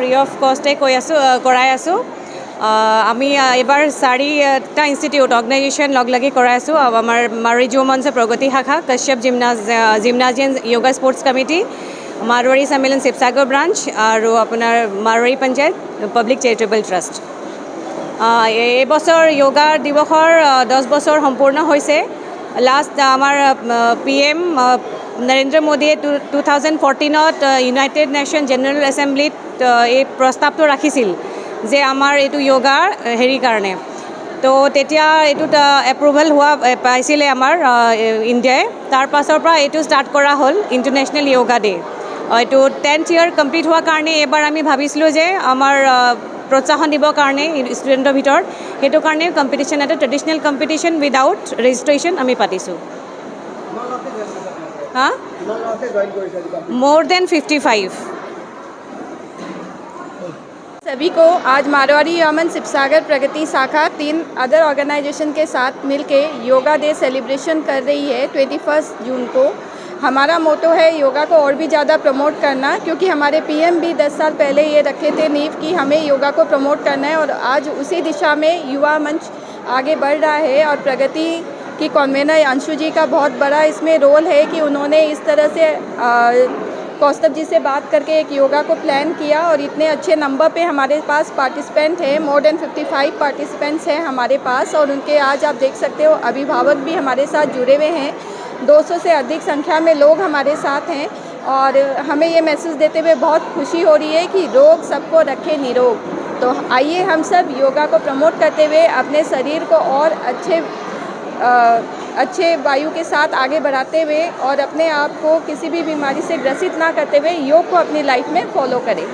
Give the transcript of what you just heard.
Free of কষ্টে কৰাই আছোঁ। আমি এবাৰ 4টা ইনষ্টিটিউট অৰ্গেনাইজেশ্যন লগ লাগি কৰাই আছোঁ। আমাৰ মাৰোৱাৰী যুৱ মঞ্চ প্ৰগতি শাখা, কশ্যপ জিমনাজিয়ান য়োগা স্পৰ্টছ কমিটি, মাৰোৱাৰী সন্মিলন শিৱসাগৰ ব্ৰাঞ্চ আৰু আপোনাৰ Marwari panchayat public charitable trust. এইবছৰ য়োগা দিৱসৰ 10 বছৰ সম্পূৰ্ণ হৈছে। লাষ্ট আমাৰ PM নৰেন্দ্ৰ মোদীয়ে 2014ত ইউনাইটেড নেশ্যন জেনেৰেল এছেম্বলিত এই প্ৰস্তাৱটো ৰাখিছিল যে আমাৰ এইটো য়োগাৰ কাৰণে। তো তেতিয়া এইটোত এপ্ৰুভেল পাইছিলে আমাৰ ইণ্ডিয়াই। তাৰ পাছৰ পৰা এইটো ষ্টাৰ্ট কৰা হ'ল ইণ্টাৰনেশ্যনেল য়োগা ডে। এইটো 10th ইয়াৰ কমপ্লিট হোৱাৰ কাৰণে এইবাৰ আমি ভাবিছিলোঁ যে আমাৰ প্ৰোৎসাহন দিবৰ কাৰণে ষ্টুডেণ্টৰ ভিতৰত, সেইটো কাৰণে কম্পিটিশ্যন, এটা ট্ৰেডিশ্যনেল কম্পিটিশ্যন উইদাউট ৰেজিষ্ট্ৰেশ্যন আমি পাতিছোঁ। हाँ, मोर देन 55। सभी को आज मारवाड़ी यमन शिवसागर प्रगति शाखा 3 अदर ऑर्गेनाइजेशन के साथ मिलके योगा डे सेलिब्रेशन कर रही है 21 जून को। हमारा मोटो है योगा को और भी ज़्यादा प्रमोट करना, क्योंकि हमारे PM भी 10 साल पहले ये रखे थे नींव कि हमें योगा को प्रमोट करना है, और आज उसी दिशा में युवा मंच आगे बढ़ रहा है। और प्रगति की कन्वेनर अंशु जी का बहुत बड़ा इसमें रोल है कि उन्होंने इस तरह से कौस्तभ जी से बात करके एक योगा को प्लान किया, और इतने अच्छे नंबर पे हमारे पास पार्टिसिपेंट हैं। मोर देन 55 पार्टिसिपेंट्स हैं हमारे पास, और उनके आज आप देख सकते हो अभिभावक भी हमारे साथ जुड़े हुए हैं। 200 से अधिक संख्या में लोग हमारे साथ हैं, और हमें ये मैसेज देते हुए बहुत खुशी हो रही है कि रोग सबको रखे निरोग। तो आइए हम सब योगा को प्रमोट करते हुए अपने शरीर को और अच्छे वायु के साथ आगे बढ़ाते हुए और अपने आप को किसी भी बीमारी से ग्रसित ना करते हुए योग को अपनी लाइफ में फॉलो करें।